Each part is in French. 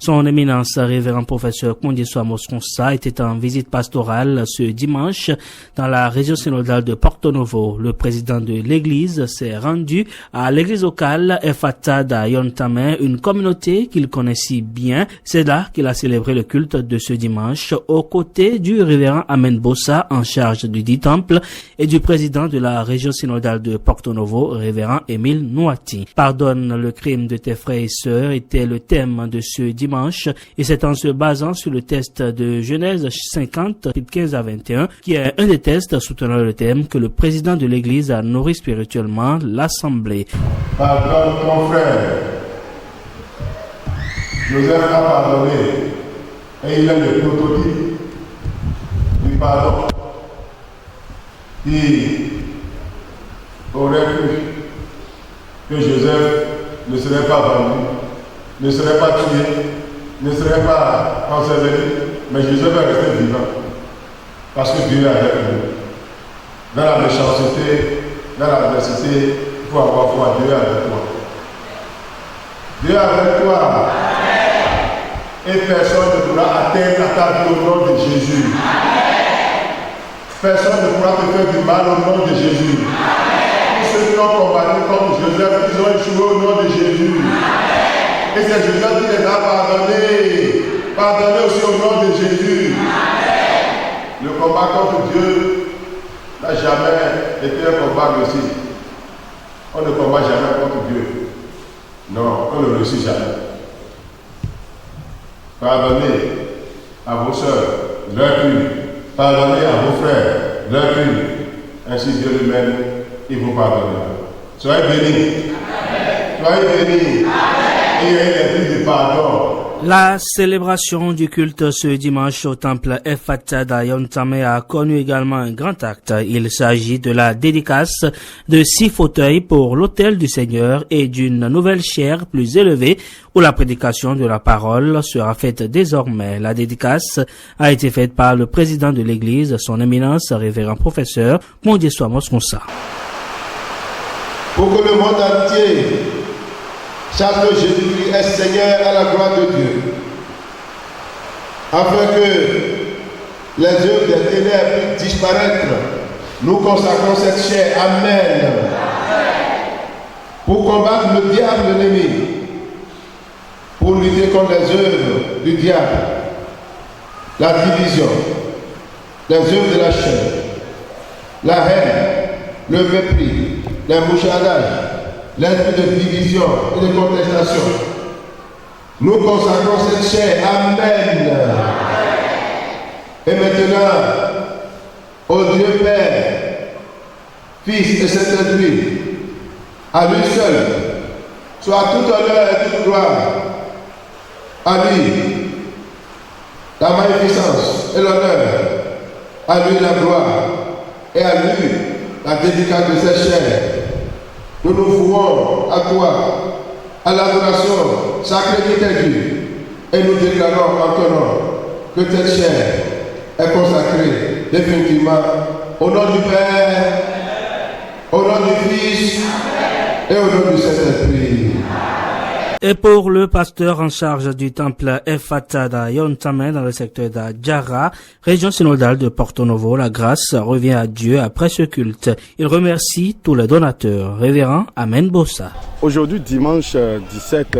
Son éminence, révérend professeur Kondiswa Moskonsa, était en visite pastorale ce dimanche dans la région synodale de Porto Novo. Le président de l'église s'est rendu à l'église locale Efata da Yontame, une communauté qu'il connaît si bien. C'est là qu'il a célébré le culte de ce dimanche aux côtés du révérend Amen Bossa en charge du dit temple et du président de la région synodale de Porto Novo, révérend Émile Nouati. Pardonne le crime de tes frères et sœurs était le thème de ce dimanche et c'est en se basant sur le test de Genèse 50, 15 à 21, qui est un des tests soutenant le thème que le président de l'église a nourri spirituellement l'assemblée. Pardonne ton frère. Joseph a pardonné et il est le prototype du pardon. Qui aurait cru que Joseph ne serait pas vendu, ne serait pas tué, ne serait pas enseveli, mais Joseph est resté vivant. Parce que Dieu est avec nous. Dans la méchanceté, dans l'adversité, il faut avoir foi. Dieu est avec toi. Dieu est avec toi. Et personne ne pourra atteindre à ta vie au nom de Jésus. Personne ne pourra te faire du mal au nom de Jésus. Tous ceux qui ont combattu comme Joseph, ils ont échoué au nom de Jésus. Et c'est Joseph qui les a pardonnés. Pardonnez aussi au nom de Jésus. Le combat contre Dieu n'a jamais été un combat réussi. On ne combat jamais contre Dieu. Non, on ne réussit jamais. Pardonnez à vos soeurs leurs crimes. Pardonnez à vos frères leurs crimes. Ainsi Dieu lui-même, il vous pardonnera. Soyez bénis. Soyez bénis. Et ayez les prix du pardon. La célébration du culte ce dimanche au temple Efata da Yontame a connu également un grand acte. Il s'agit de la dédicace de 6 fauteuils pour l'autel du Seigneur et d'une nouvelle chaire plus élevée où la prédication de la parole sera faite désormais. La dédicace a été faite par le président de l'église, son éminence, révérend professeur Kondiswa Moskonsa. Pour que le monde entier sache que Jésus est Seigneur à la gloire de Dieu, afin que les œuvres des ténèbres puissent disparaître, nous consacrons cette chair. Amen. Pour combattre le diable ennemi, pour lutter contre les œuvres du diable, la division, les œuvres de la chair, la haine, le mépris, les mouchadages, l'esprit de division et de contestation. Nous consacrons cette chair. Amen. Et maintenant, au Dieu Père, Fils et Saint-Esprit, à lui seul, soit tout honneur et toute gloire. À lui, la magnificence et l'honneur. À lui la gloire. Et à lui, la dédicace de cette chair. Nous nous vouons à toi, à l'adoration sacrée qui t'est due, et nous déclarons en ton nom que cette chair est consacrée définitivement au nom du Père, au nom du Fils et au nom du Saint-Esprit. Et pour le pasteur en charge du temple Efata da Yontame dans le secteur d'Adjara, région synodale de Porto Novo, la grâce revient à Dieu après ce culte. Il remercie tous les donateurs. Révérend Amen Bossa. Aujourd'hui, dimanche 17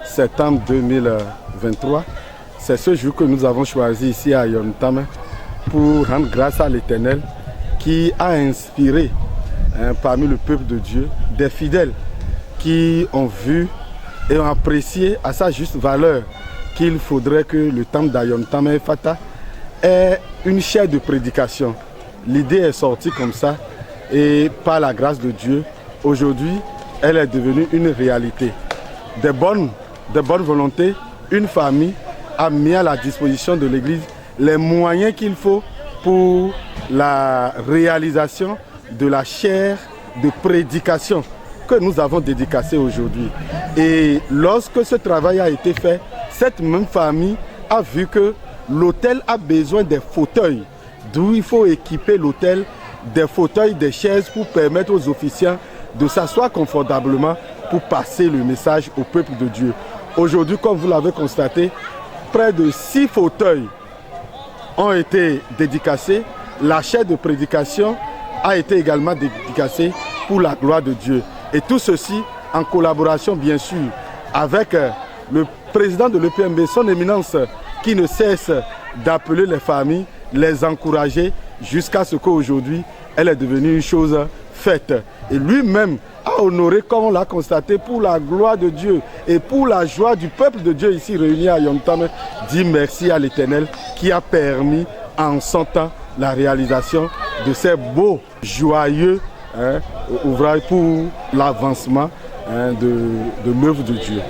septembre 2023, c'est ce jour que nous avons choisi ici à Yontame pour rendre grâce à l'Éternel qui a inspiré parmi le peuple de Dieu des fidèles qui ont vu et ont apprécié à sa juste valeur qu'il faudrait que le temple d'Yontame Efata ait une chaire de prédication. L'idée est sortie comme ça et par la grâce de Dieu, aujourd'hui, elle est devenue une réalité. De bonnes volontés, une famille a mis à la disposition de l'Église les moyens qu'il faut pour la réalisation de la chaire de prédication que nous avons dédicacée aujourd'hui. Et lorsque ce travail a été fait, cette même famille a vu que l'autel a besoin des fauteuils, d'où il faut équiper l'autel des fauteuils, des chaises pour permettre aux officiants de s'asseoir confortablement pour passer le message au peuple de Dieu. Aujourd'hui, comme vous l'avez constaté, près de 6 fauteuils ont été dédicacés. La chaire de prédication a été également dédicacée pour la gloire de Dieu. Et tout ceci en collaboration bien sûr avec le président de l'EPMB, son éminence, qui ne cesse d'appeler les familles, les encourager jusqu'à ce qu'aujourd'hui, elle est devenue une chose faite. Et lui-même a honoré, comme on l'a constaté, pour la gloire de Dieu et pour la joie du peuple de Dieu ici réuni à Yontame, dit merci à l'Éternel qui a permis en son temps la réalisation de ces beaux, joyeux ouvrages pour l'avancement de l'œuvre de Dieu.